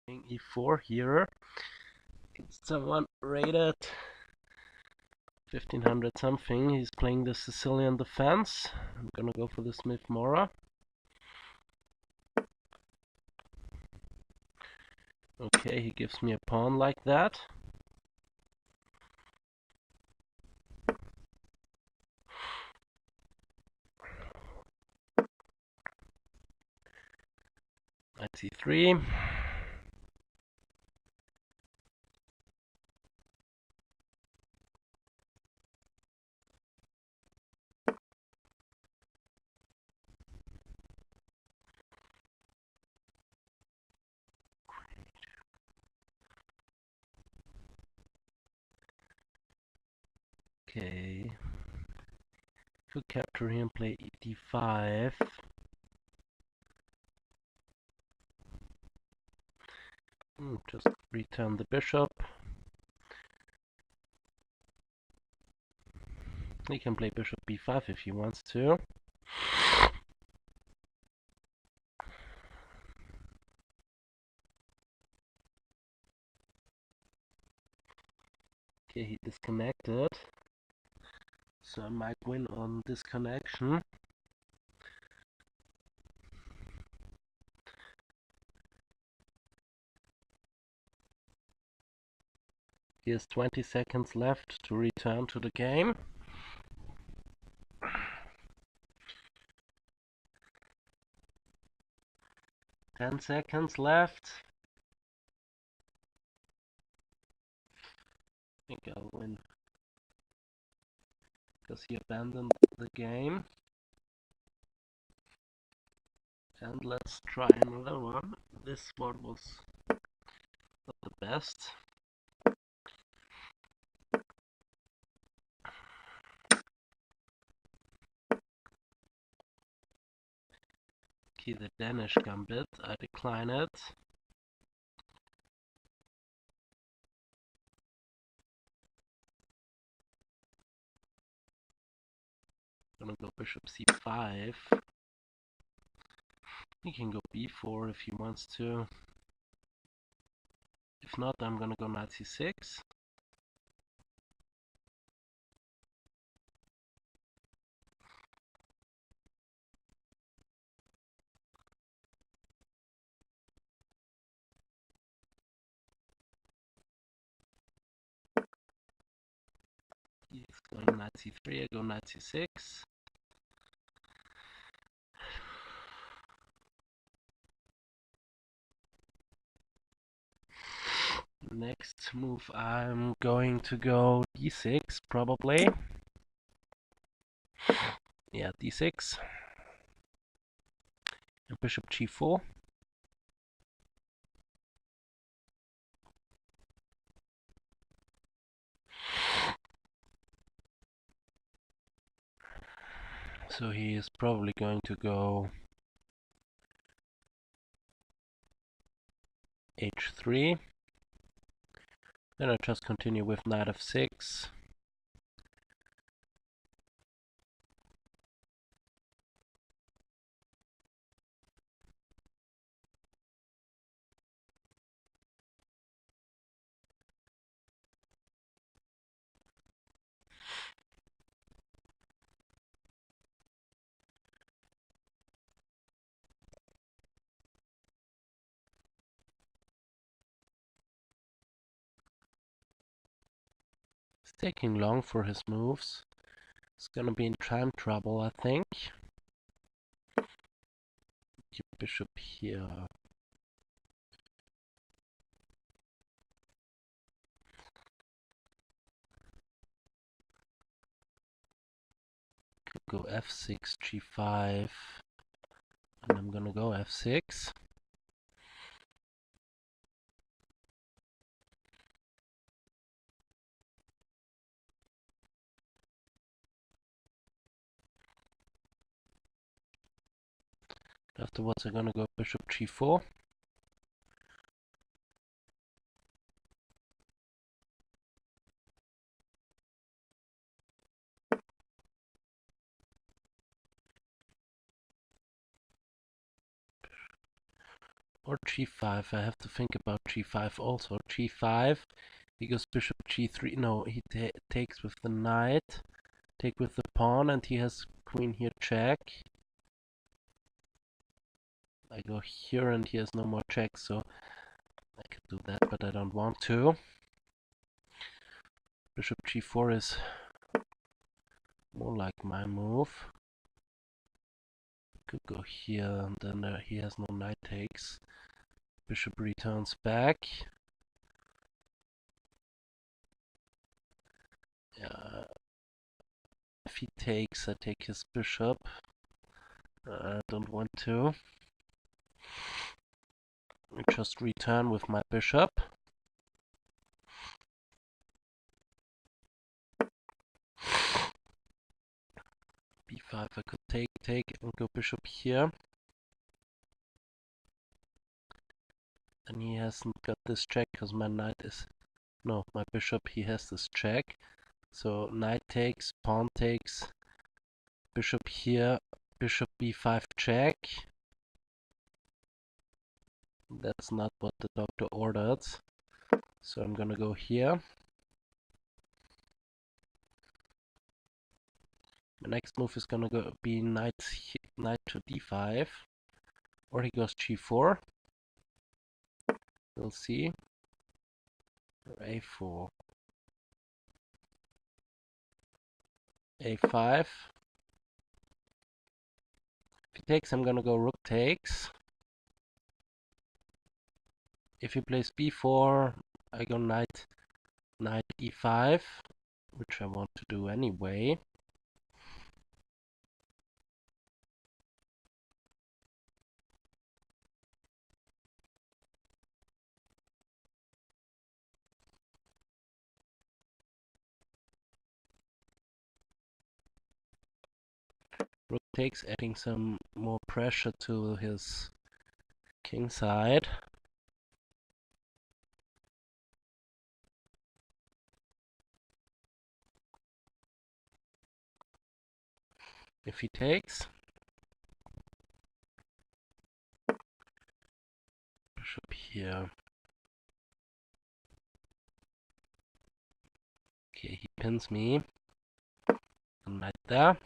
e4 here. Someone rated 1500 something. He's playing the Sicilian defense. I'm gonna go for the Smith Mora. Okay, he gives me a pawn like that. Knight c3. Okay. Could capture him, play d5. Just return the bishop. He can play bishop b5 if he wants to. Okay, he disconnected. So I might win on disconnection. He has 20 seconds left to return to the game. 10 seconds left. I think I'll win. Because he abandoned the game. And let's try another one. This one was not the best. Okay, the Danish gambit. I decline it. Gonna go bishop c5. He can go b4 if he wants to. If not, I'm gonna go knight c6. He's going knight c3, I go knight c6. Next move, I'm going to go d6, probably. Yeah, d6. And bishop g4. So he is probably going to go h3. Then I just continue with knight f6. It's taking long for his moves. It's gonna be in time trouble, I think. Bishop here. Could go f6, g5. And I'm gonna go f6. Afterwards, I'm gonna go bishop g4. Or g5. I have to think about g5 also. g5. He goes bishop g3. No, he takes with the knight. Take with the pawn, and he has queen here check. I go here, and he has no more check, so I could do that, but I don't want to. Bishop g4 is more like my move. Could go here, and then he has no knight takes. Bishop returns back. If he takes, I take his bishop. I don't want to. I just return with my bishop. b5, I could take, and go bishop here. And he hasn't got this check because my knight is... No, my bishop, he has this check. So knight takes, pawn takes, bishop here, bishop b5 check. That's not what the doctor ordered. So I'm gonna go here. My next move is gonna be knight to d5. Or he goes g4. We'll see. Or a4. a5. If he takes, I'm gonna go rook takes. If he plays b4, I go knight e5, which I want to do anyway. Rook takes, adding some more pressure to his king side. If he takes, bishop here. Okay, he pins me. And knight there.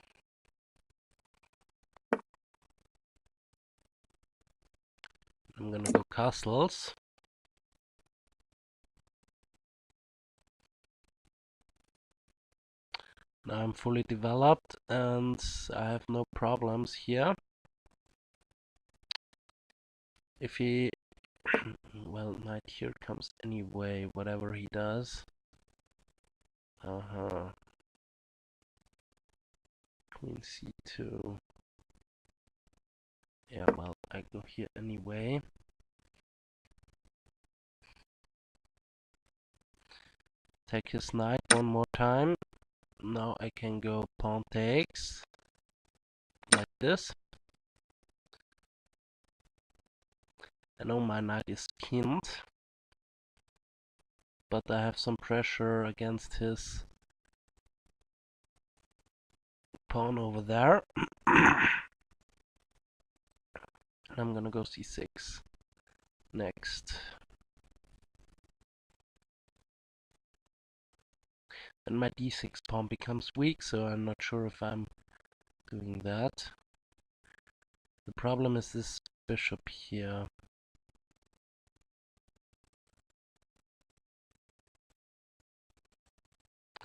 I'm gonna go castles. Now I'm fully developed and I have no problems here. If he... well, knight here comes anyway, whatever he does. Queen c2. Yeah, well, I go here anyway. Take his knight one more time. Now I can go pawn takes. Like this. I know my knight is pinned. But I have some pressure against his pawn over there. And I'm gonna go c6 next. And my d6 pawn becomes weak, so I'm not sure if I'm doing that. The problem is this bishop here.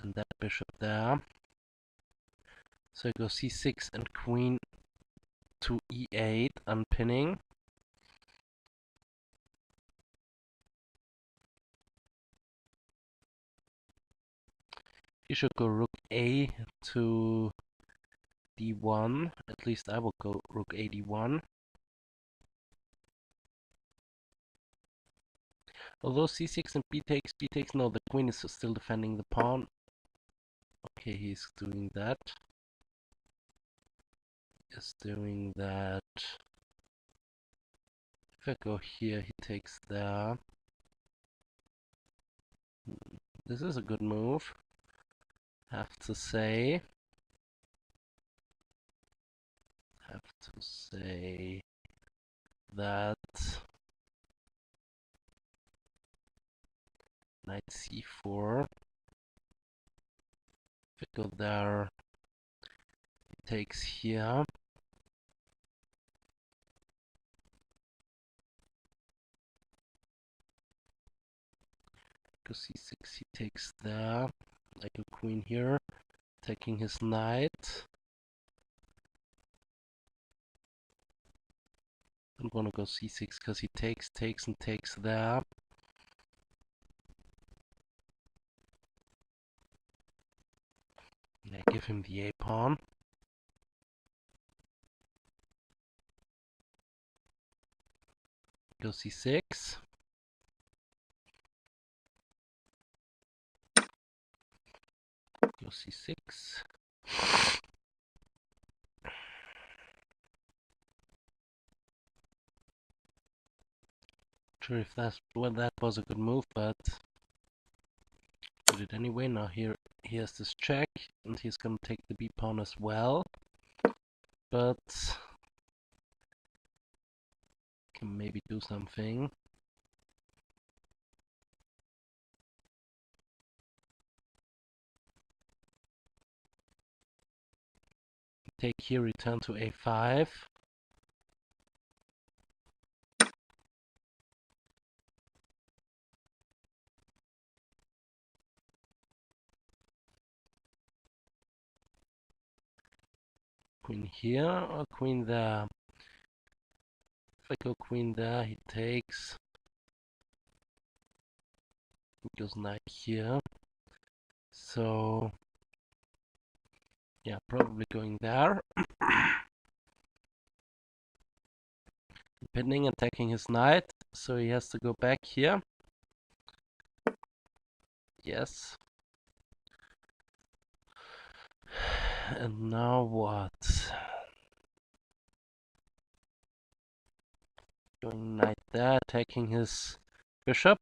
And that bishop there. So I go c6 and queen to e8, unpinning. You should go rook a to d1. At least I will go rook a d1. Although c6 and b takes, no, the queen is still defending the pawn. Okay, he's doing that. Is doing that. If I go here, he takes there. This is a good move, have to say. Have to say that Knight c4. If I go there, he takes here. Go c6, he takes there. I go queen here, taking his knight. Don't want to go c6 because he takes, and takes there. And I give him the a pawn. Go c6. Go c6. Sure if that was a good move, but did it anyway. Now here he has this check, and he's gonna take the b pawn as well. But can maybe do something. Take here, return to a5. Queen here or queen there? If I go queen there, he takes. He goes knight here. So yeah, probably going there. Pinning and taking his knight, so he has to go back here. Yes. And now what? Going knight there, taking his bishop.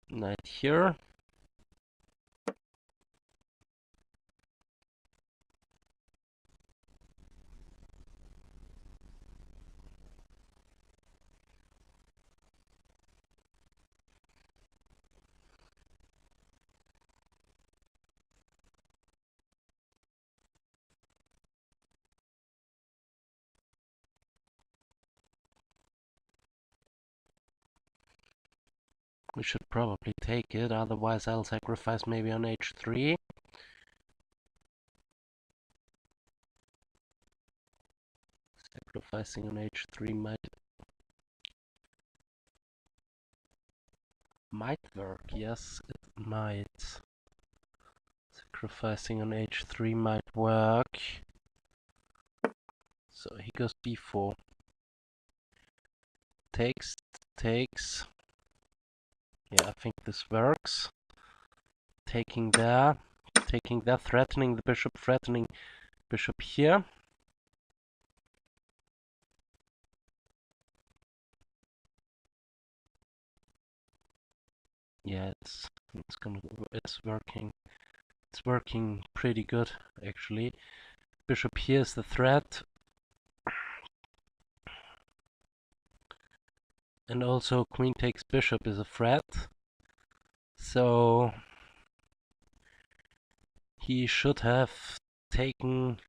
Knight here. We should probably take it, otherwise I'll sacrifice maybe on h3. Sacrificing on h3 might work, yes, it might. Sacrificing on h3 might work. So he goes b4. Takes, takes. Yeah, I think this works. Taking there, threatening the bishop, threatening bishop here. Yeah, it's working. It's working pretty good, actually. Bishop here is the threat. And also queen takes bishop is a threat. So he should have taken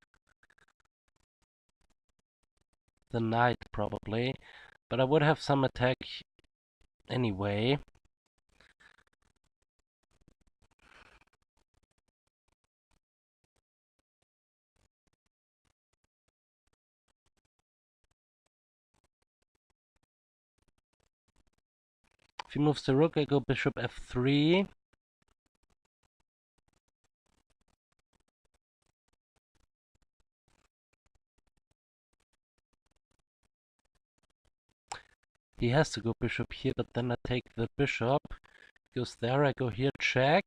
the knight probably. But I would have some attack anyway. If he moves the rook, I go bishop f3. He has to go bishop here, but then I take the bishop. He goes there, I go here, check.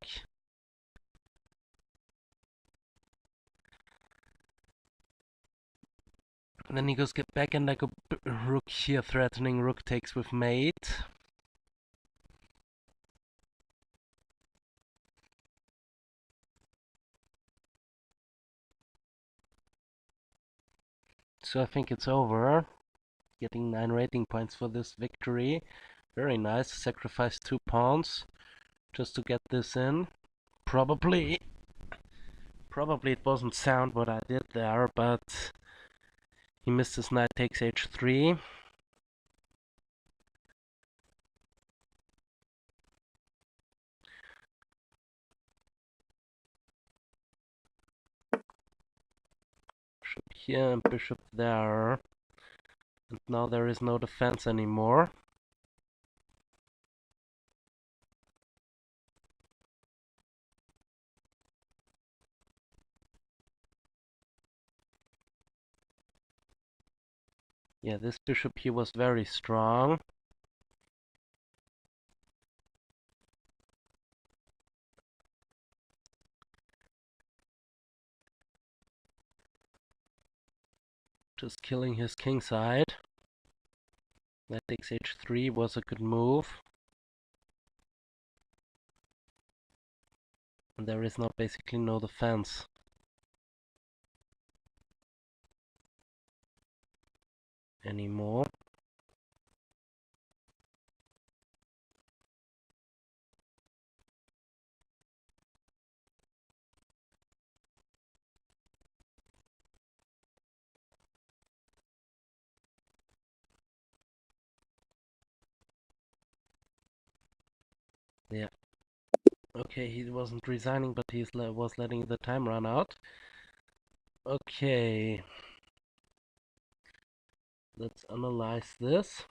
And then he goes get back, and I go rook here, threatening rook takes with mate. So I think it's over. Getting 9 rating points for this victory. Very nice. Sacrifice 2 pawns just to get this in. Probably it wasn't sound what I did there, but he missed his knight takes h3. Bishop here and bishop there. And now there is no defense anymore. Yeah, this bishop here was very strong. Just killing his king side. Knight takes h3 was a good move. And there is now basically no defense anymore. Yeah. Okay, he wasn't resigning, but he was letting the time run out. Okay. Let's analyze this.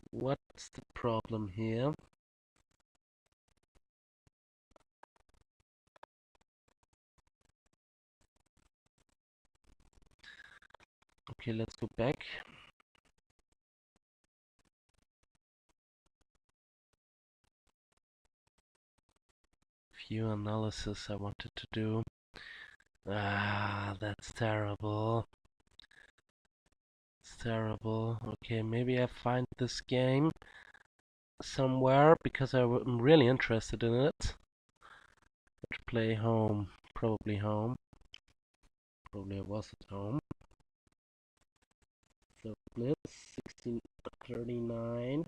What's the problem here? Okay, let's go back. Few analysis I wanted to do. Ah, that's terrible. It's terrible. Okay, maybe I find this game somewhere because I'm really interested in it. Let's play home. Probably home. Probably I was at home. So blitz 1639.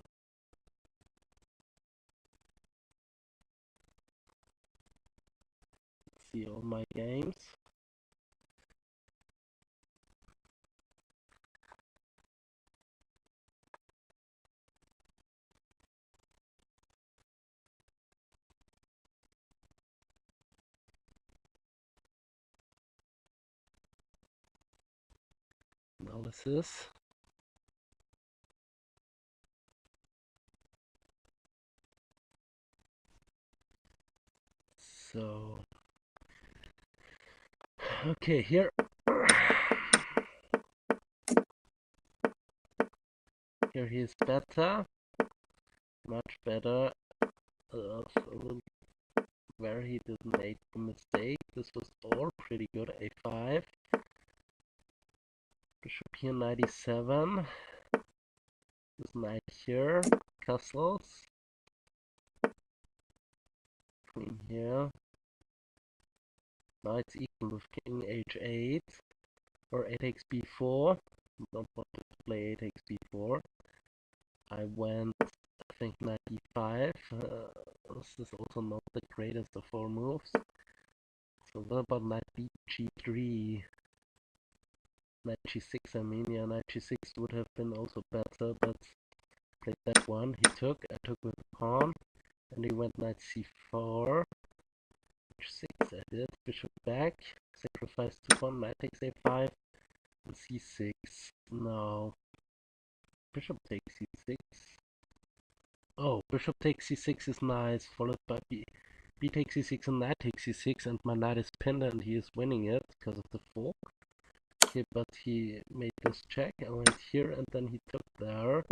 See all my games. Analysis. So okay, here he is better, much better. A little where he didn't make the mistake. This was all pretty good. A5. Bishop here 97. This knight here. Castles. Queen here. Now it's equal with king h8 or 8 takes b4. Don't want to play 8 takes b4. I went, I think, knight e5. This is also not the greatest of all moves. So what about knight bg3? Knight g6, I mean, yeah, knight g6 would have been also better, but played that one. He took, I took with the pawn, and he went knight c4. h6 I did, bishop back, sacrifice 2 pawn, knight takes a5, and c6. No. Bishop takes c6. Oh, bishop takes c6 is nice, followed by b takes c6 and knight takes c6, and my knight is pinned and he is winning it because of the fork. Okay, but he made this check. I went here and then he took there.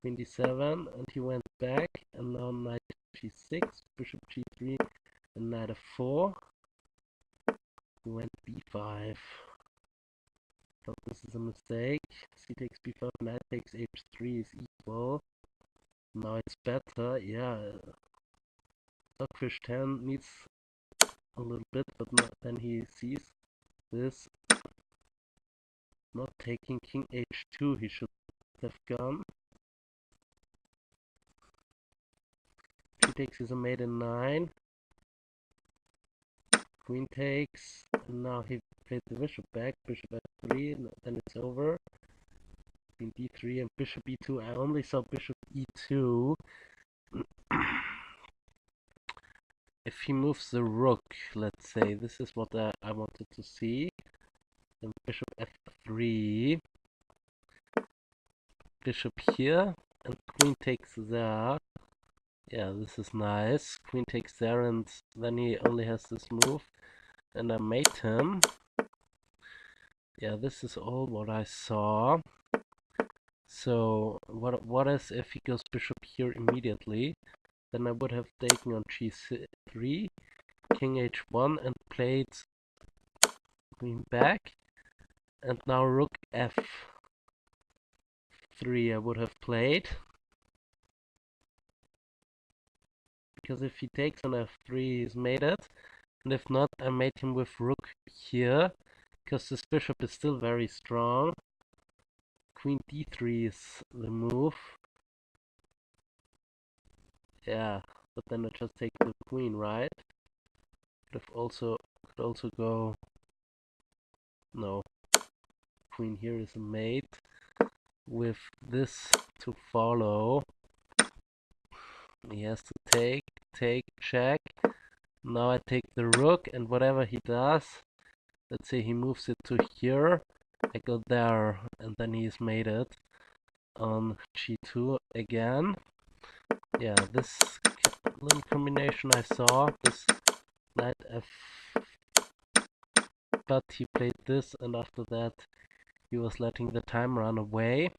Queen d7 and he went back, and now knight g6, bishop g3, and knight f4. He went b5. Thought this is a mistake. C takes b5, knight takes h3 is equal. Now it's better, yeah. Stockfish 10 needs a little bit, but not, then he sees this. Not taking king h2, he should have gone. She takes is a mate in 9. Queen takes, and now he played the bishop back, bishop f3, and then it's over. Queen d3 and bishop e2. I only saw bishop e2. If he moves the rook, let's say, this is what I wanted to see. Then bishop f3. Bishop here, and queen takes there. Yeah, this is nice. Queen takes there, and then he only has this move. And I mate him. Yeah, this is all what I saw. So, what is if he goes bishop here immediately? Then I would have taken on g3, king h1, and played queen back. And now rook f3 I would have played. Because if he takes on f3, he's mated. And if not, I made him with rook here. Because this bishop is still very strong. Queen d3 is the move. Yeah, but then I just take the queen, right? Could also go. No, queen here is a mate. With this to follow, he has to take, check. Now I take the rook, and whatever he does, let's say he moves it to here, I go there, and then he's mated on g2 again. Yeah, this little combination I saw, this knight f, but he played this, and after that he was letting the time run away.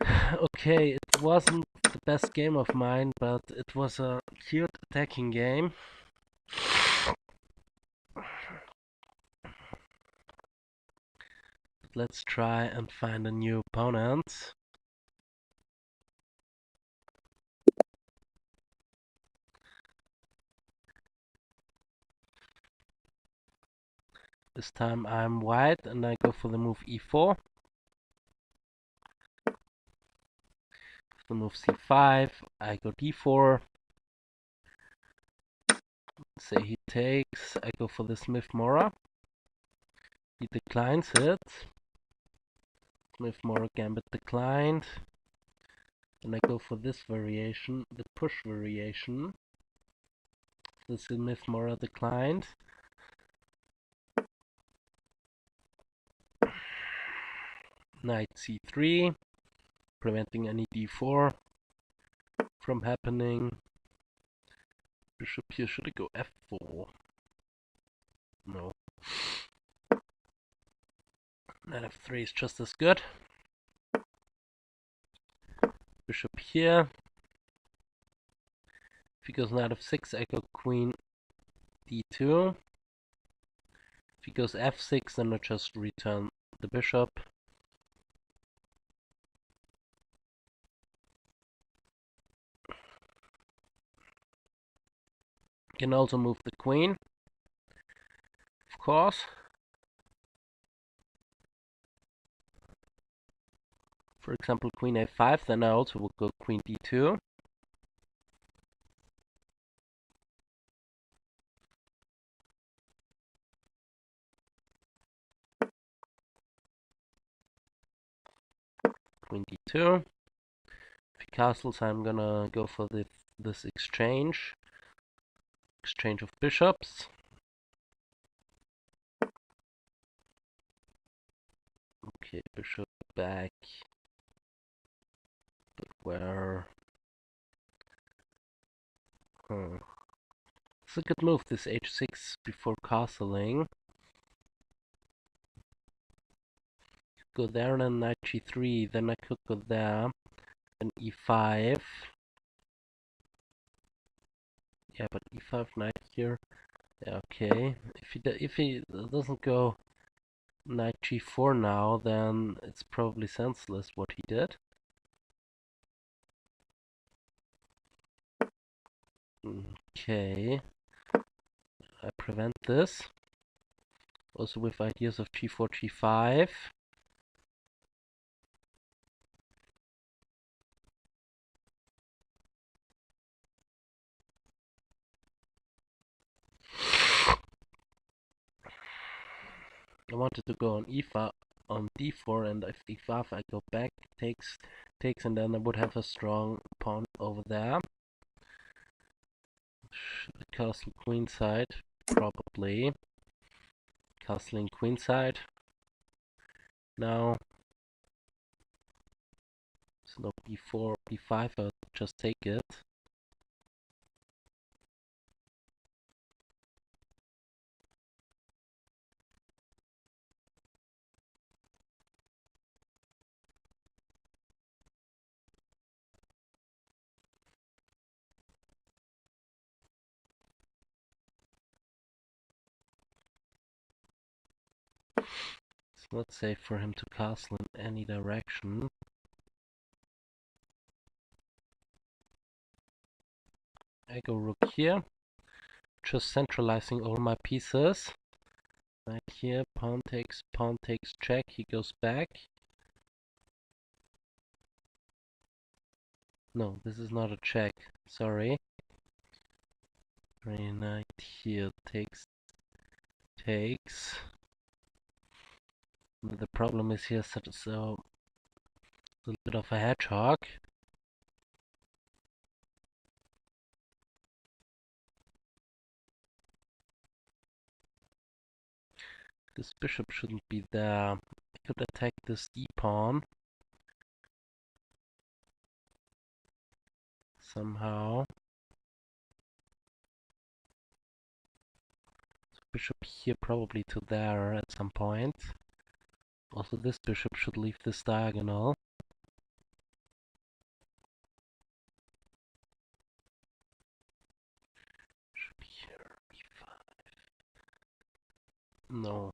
Okay, it wasn't the best game of mine, but it was a cute attacking game. Let's try and find a new opponent. This time I'm white and I go for the move e4. The move c5, I go d4. Say he takes, I go for the Smith Morra. He declines it. Smith Morra gambit declined. And I go for this variation, the push variation. The Smith Morra declined. Knight c3, preventing any d4 from happening. Bishop here, should I go f4? No. Knight f3 is just as good. Bishop here. If he goes knight f6, I go queen d2. If he goes f6, then I just return the bishop. Can also move the queen, of course. For example, queen a5, then I also will go queen d2. Queen d2. If he castles, I'm gonna go for this exchange of bishops. Okay, bishop back. But where? It's a good move, this h6 before castling. Go there and then knight g3, then I could go there, and e5. Yeah, but e5 knight here. Yeah, okay. If he doesn't go knight g4 now, then it's probably senseless what he did. Okay, I prevent this. Also with ideas of g4, g5. I wanted to go on e5, on d4, and if e5 I go back, takes, and then I would have a strong pawn over there. Castle queenside, probably. Castling queenside. Now, it's no b4, b5, I'll just take it. It's not safe for him to castle in any direction. I go rook here, just centralizing all my pieces. Right here, pawn takes, check, he goes back. No, this is not a check, sorry. Knight here, takes. The problem is here, so a little bit of a hedgehog. This bishop shouldn't be there. I could attack this d-pawn. Somehow. So bishop here probably to there at some point. Also this bishop should leave this diagonal. Bishop here, b5. No.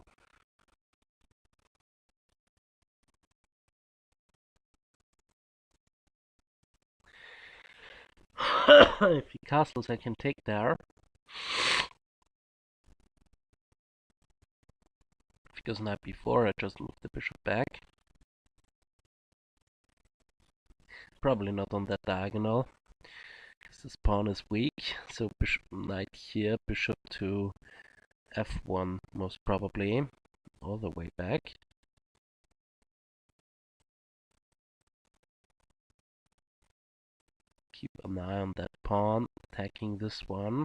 If he castles I can take there. If he goes knight b4 I just move the bishop back. Probably not on that diagonal, because this pawn is weak. So bishop, knight here, bishop to f1 most probably, all the way back. Keep an eye on that pawn, attacking this one.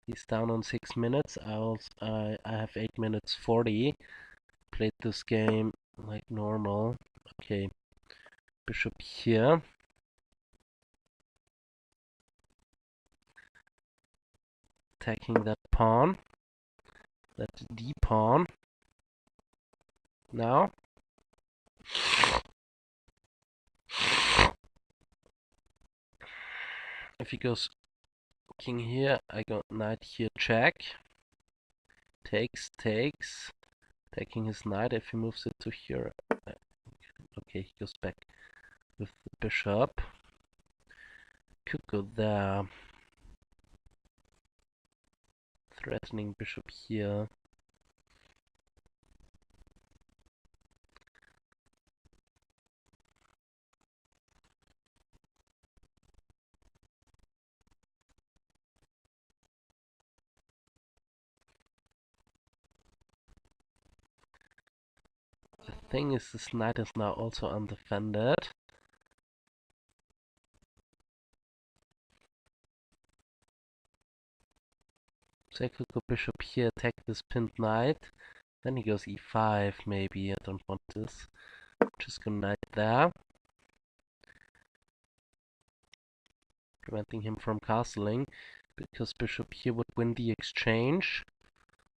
He's down on 6 minutes. I have 8 minutes 40. Played this game like normal. Okay, bishop here. Attacking that pawn. That d pawn. Now. If he goes king here, I go knight here, check. Takes. Taking his knight. If he moves it to here, okay, he goes back with the bishop. Could go there. Threatening bishop here. The thing is, this knight is now also undefended. So I could go bishop here, attack this pinned knight. Then he goes e5, maybe. I don't want this. Just go knight there. Preventing him from castling, because bishop here would win the exchange.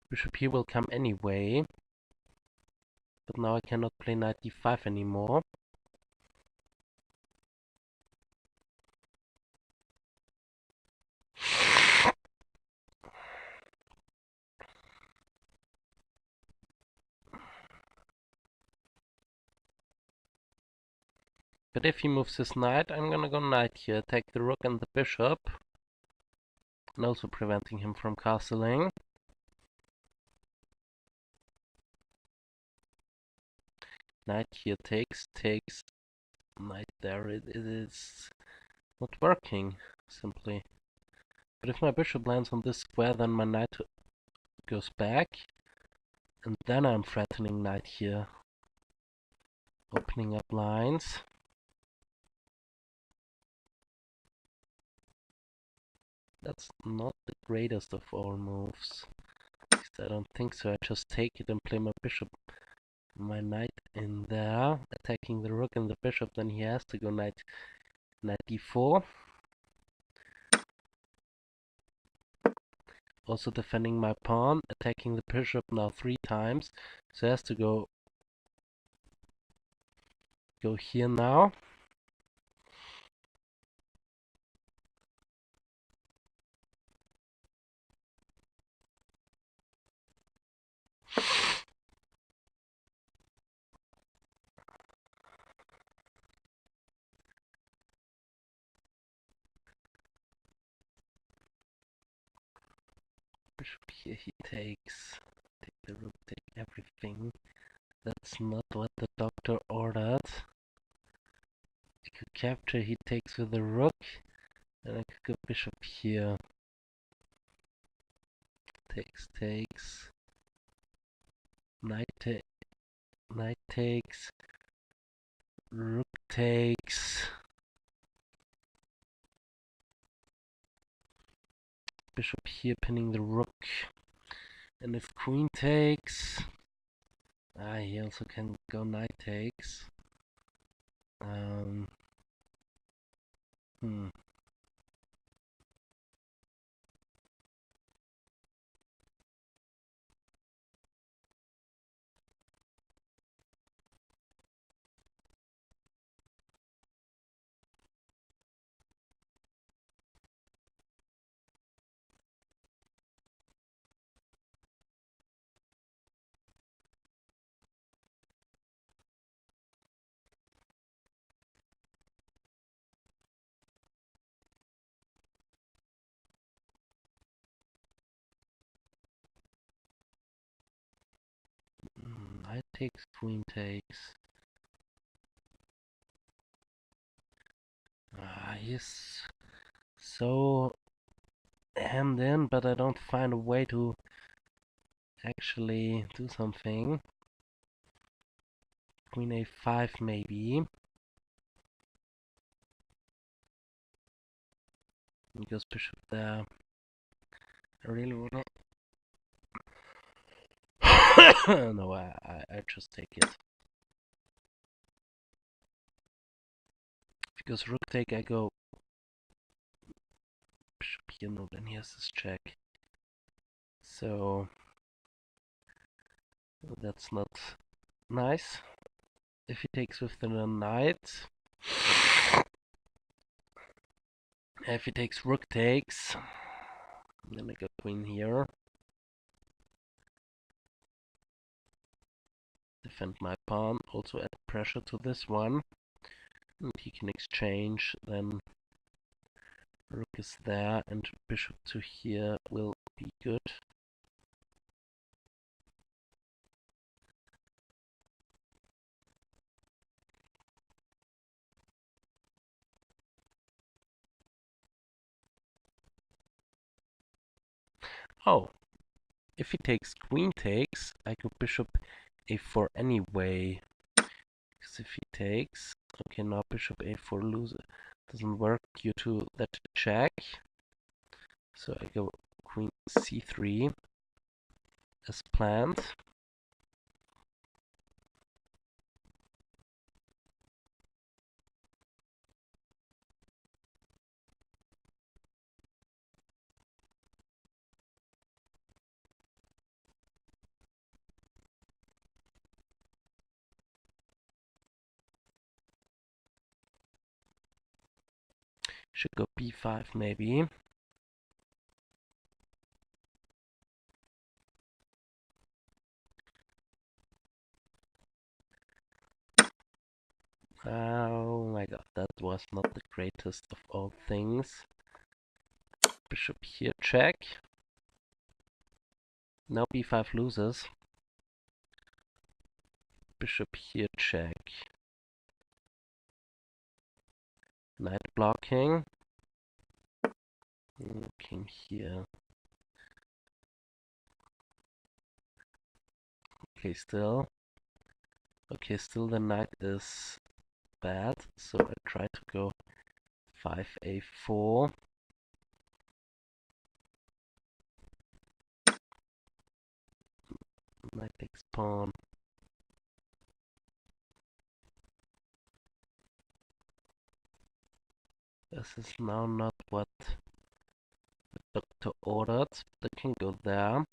Bishop here will come anyway. But now I cannot play knight d5 anymore. But if he moves his knight, I'm gonna go knight here, attack the rook and the bishop. and also preventing him from castling. Knight here takes, knight there. It is not working, simply. But if my bishop lands on this square, then my knight goes back, and then I'm threatening knight here. Opening up lines. That's not the greatest of all moves. At least I don't think so. I just take it and play my bishop, my knight in there, attacking the rook and the bishop. Then he has to go knight d4. Also defending my pawn, attacking the bishop now 3 times. So he has to go here now. Bishop here, he takes. Take the rook, take everything. That's not what the doctor ordered. I could capture, he takes with the rook, and I could go bishop here. Takes. Knight takes. Rook takes. Bishop here pinning the rook. And if queen takes... he also can go knight takes. Knight takes, queen takes. He's so hemmed in, but I don't find a way to actually do something. Queen a5 maybe. He goes bishop there. I really wanna... no, I just take it. Because rook take, I go bishop here, no, then he has this check. So that's not nice. If he takes with the knight, if he takes rook takes, then I go queen here. Defend my pawn, also add pressure to this one. And he can exchange, then rook is there, and bishop to here will be good. Oh, if he takes queen takes, I go bishop a4 anyway. Because if he takes, okay, now bishop a4 loses, doesn't work due to that check. So I go queen c3 as planned. Should go b5 maybe. Oh my god, that was not the greatest of all things. Bishop here, check. Now b5 loses. Bishop here, check. Knight blocking. King here. Okay, still. Okay, still the knight is bad, so I try to go 5a4. Knight takes pawn. This is now not what the doctor ordered. They can go there.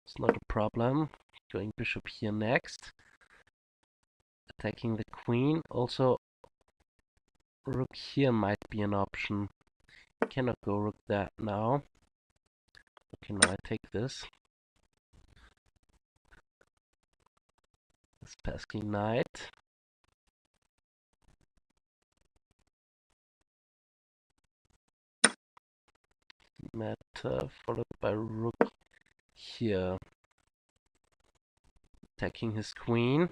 It's not a problem. Going bishop here next. Attacking the queen. Also, rook here might be an option. Cannot go rook there now. Okay, now I take this. This pesky knight. Matter followed by rook here. Attacking his queen.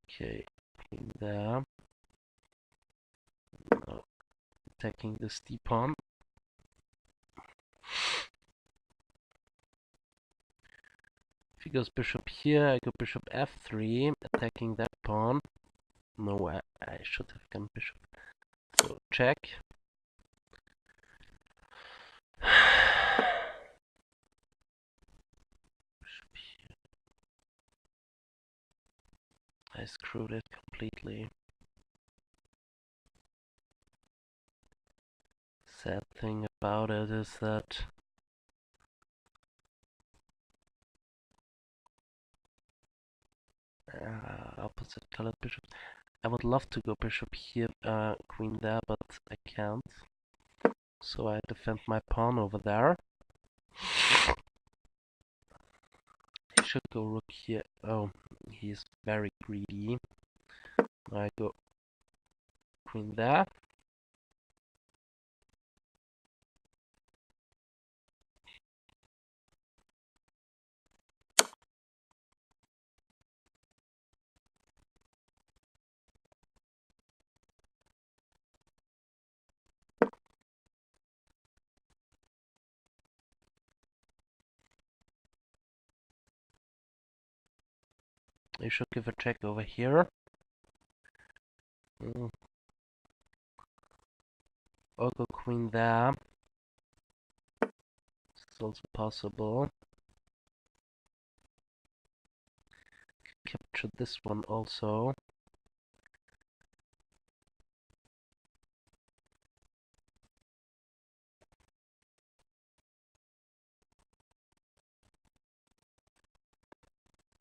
Okay, queen there. Now attacking this d-pawn. If he goes bishop here, I go bishop f3, attacking that pawn. No, I should have gone bishop. So check. Bishop here. I screwed it completely. Sad thing about it is that opposite colored bishop. I would love to go bishop here, queen there, but I can't. So I defend my pawn over there. He should go rook here. Oh, he's very greedy. I go queen there. You should give a check over here. Or go queen there. It's also possible. Capture this one also.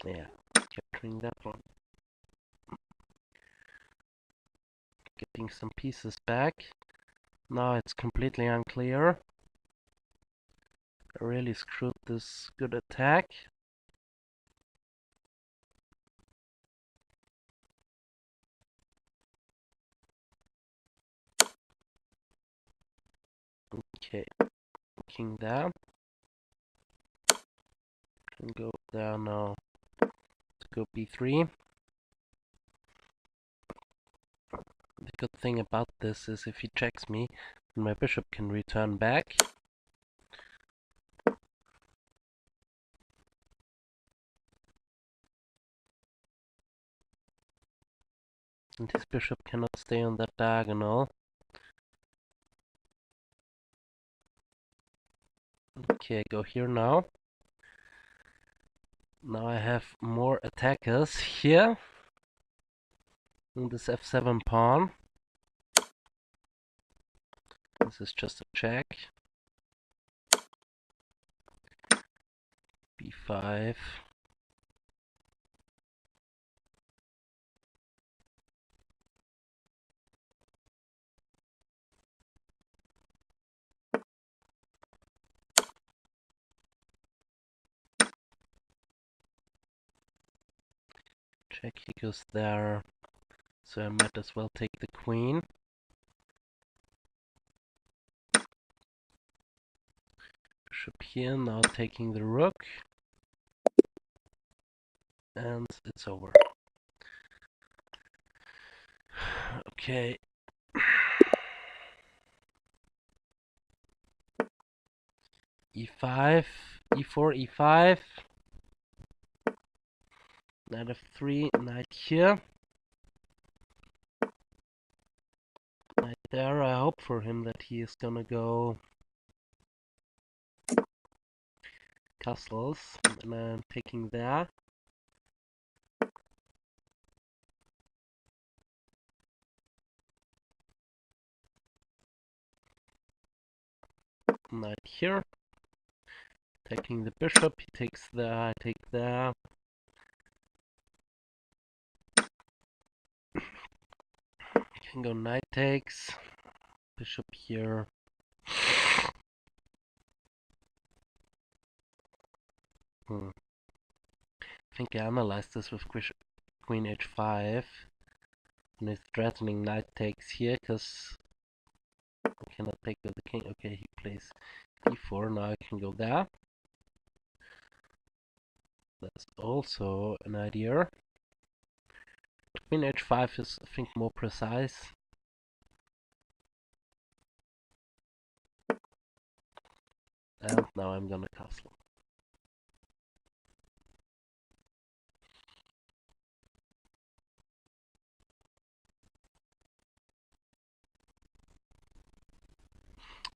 Yeah, capturing that one. Getting some pieces back. Now it's completely unclear. I really screwed this good attack. Okay, king there. Can go there now. To go b3. The good thing about this is if he checks me, my bishop can return back. And his bishop cannot stay on that diagonal. Okay, I go here now. Now I have more attackers here. And this f7 pawn. This is just a check. b5. Check, he goes there. So I might as well take the queen. Bishop here, now taking the rook. And it's over. Okay. E5, E4, E5. Knight F3, knight here. Knight there. I hope for him that he is gonna go castles. And I'm taking there. Knight here. Taking the bishop, he takes there, I take there. Can go knight takes. Bishop here. I think I analyzed this with queen h5. And he's threatening knight takes here, because I cannot take with the king. Okay, he plays d4, now I can go there. That's also an idea. Queen h5 is, I think, more precise. And now I'm gonna castle.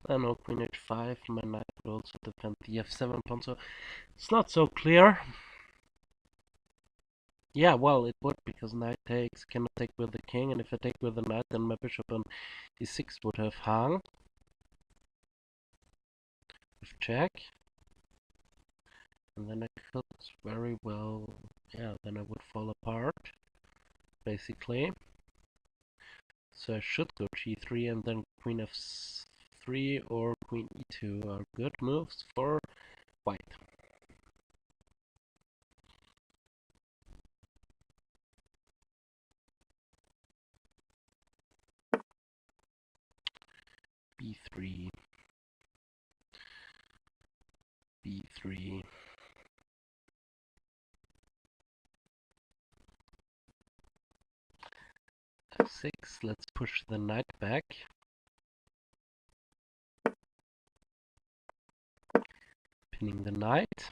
I know queen h5, my knight would also defend the f7 pawn, so it's not so clear. Yeah, well, it would, because knight takes, cannot take with the king, and if I take with the knight, then my bishop on e6 would have hung. With check. And then I could very well, yeah, then I would fall apart, basically. So I should go g3 and then queen f3 or queen e2 are good moves for white. b3, b3. f6, let's push the knight back. Pinning the knight.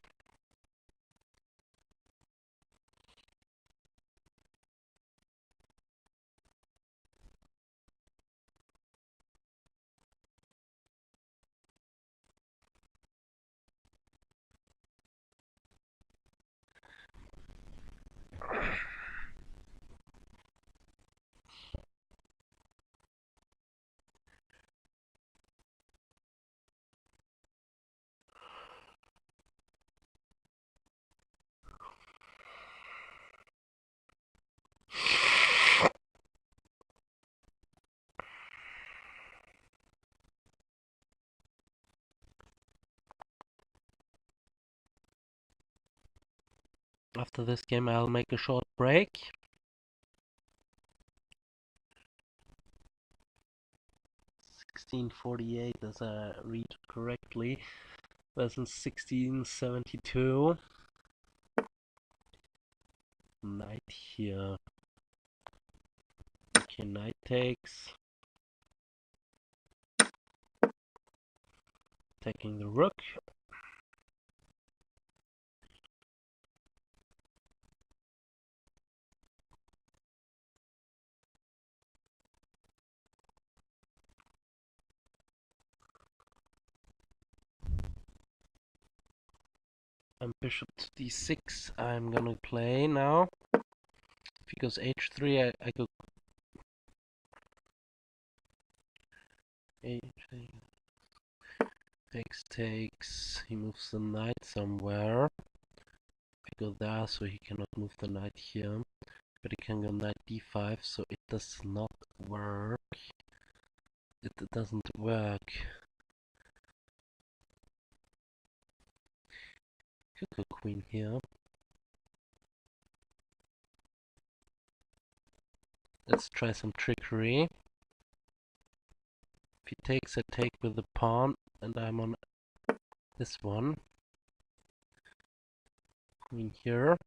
After this game I'll make a short break. (1648) as I read correctly, versus 1672. Knight here. Okay, knight takes. Taking the rook. And bishop to d6 I'm gonna play now. If he goes h3, I go h3. Takes. He moves the knight somewhere. I go there, so he cannot move the knight here. But he can go knight d5, so it does not work. It doesn't work. Could go queen here. Let's try some trickery. If he takes, I take with the pawn, and I'm on this one. Queen here.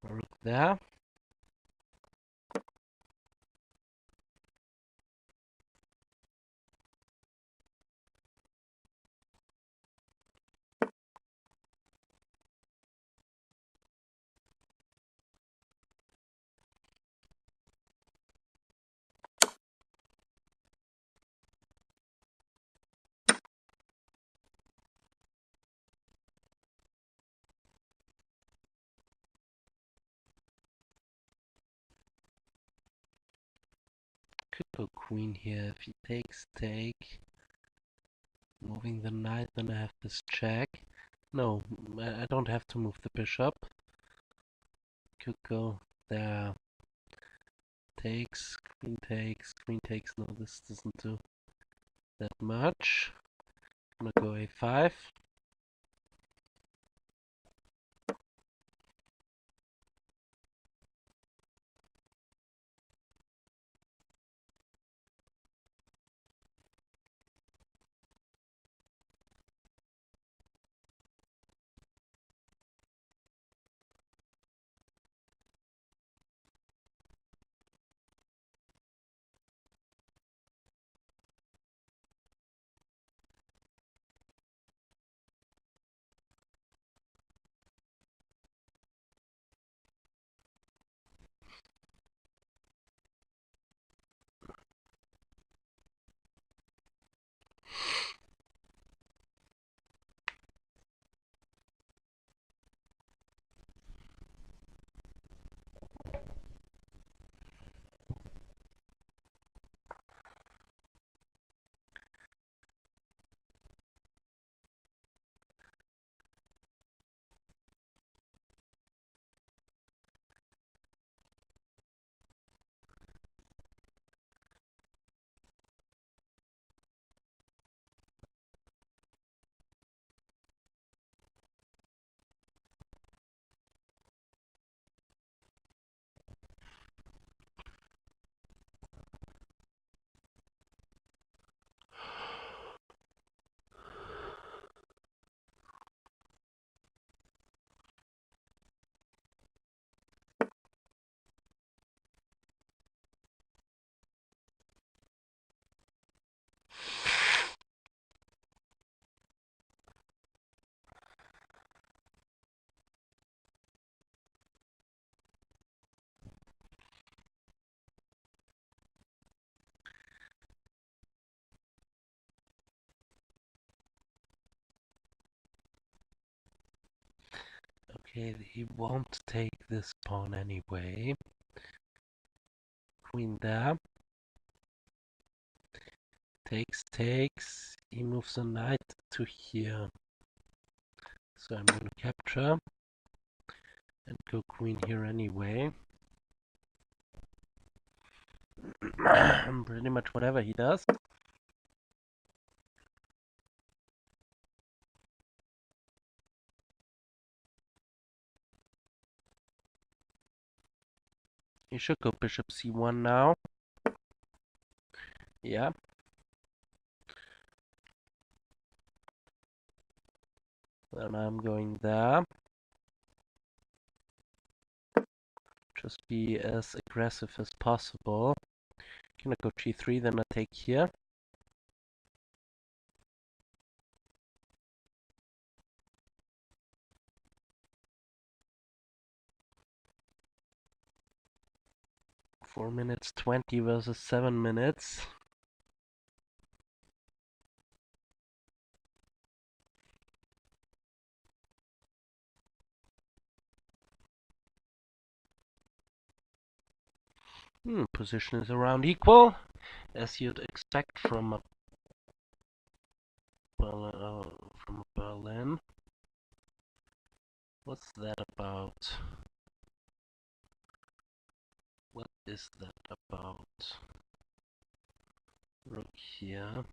Rook there. Could go queen here. If he takes, take. Moving the knight, then I have this check. No, I don't have to move the bishop. Could go there. Takes, queen takes, queen takes. No, this doesn't do that much. I'm gonna go a5. Okay, he won't take this pawn anyway. Queen there. Takes, takes. He moves a knight to here. So I'm gonna capture and go queen here anyway. Pretty much whatever he does. He should go bishop c1 now. Yeah. Then I'm going there. Just be as aggressive as possible. Gonna go g3, then I take here. Four minutes 20 versus 7 minutes. Position is around equal, as you'd expect from a Berlin. What's that about? What is that about? Rook here.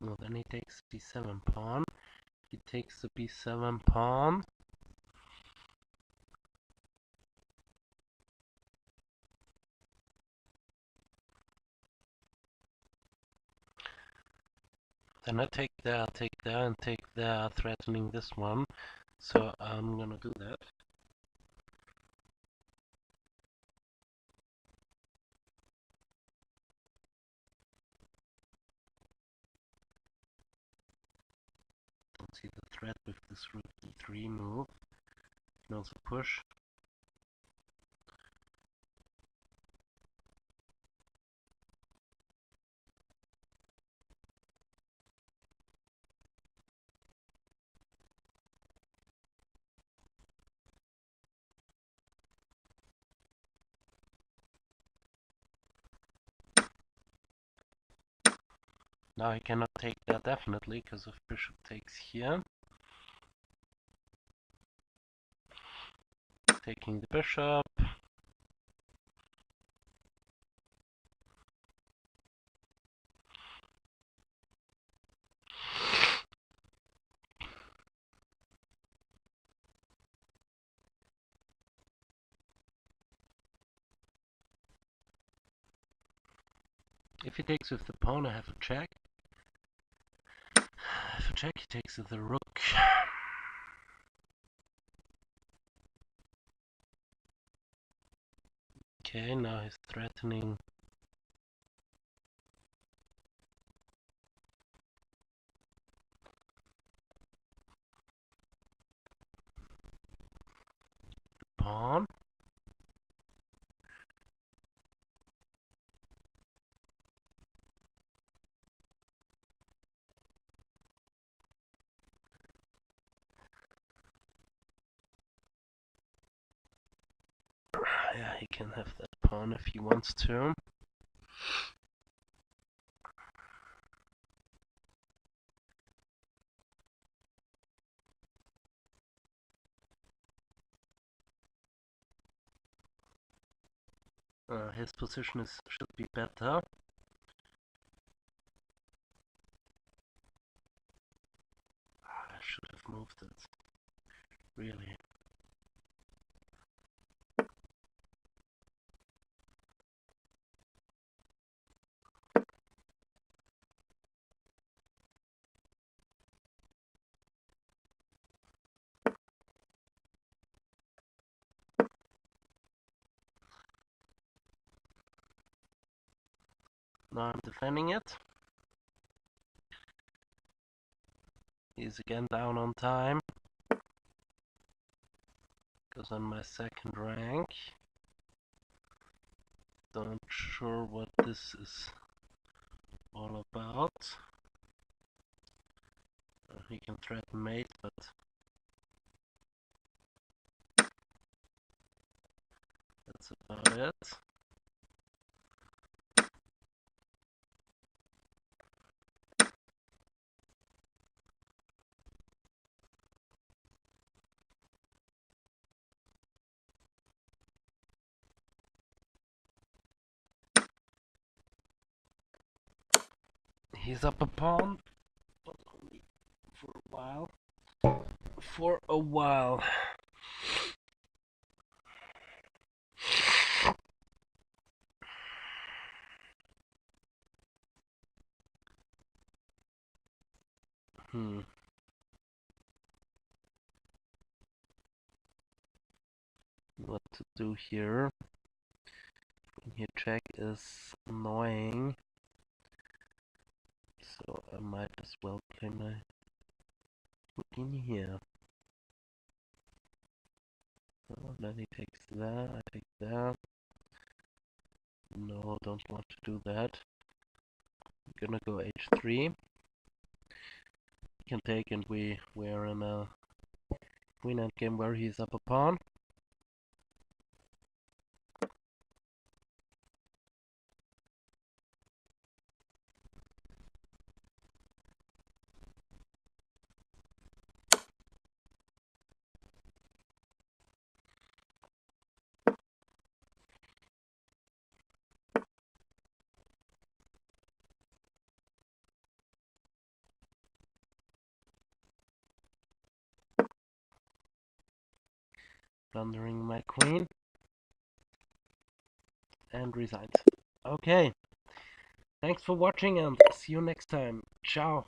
No, then he takes b7 pawn. He takes the b7 pawn. Then I take there, and take there, threatening this one. So I'm gonna do that. Don't see the threat with this rook e3 move. You can also push. Now he cannot take that definitely, because if bishop takes here, taking the bishop. If he takes with the pawn, I have a check. If a check, he takes with the rook. Okay, now he's threatening. The pawn. Yeah, he can have that pawn if he wants to. His position should be better. I should have moved it. Really. Now I'm defending it. He's again down on time. Goes on my second rank. Not sure what this is all about. He can threaten mate, but that's about it. He's up a pawn, but only for a while. For a while. What to do here? Here check is annoying, so I might as well play my rook in here. Oh, then he takes that, I take that. No, don't want to do that. I'm gonna go h3. He can take, and we're in a queen endgame where he's up a pawn. plundering my queen, and resigns. Okay, thanks for watching and see you next time. Ciao.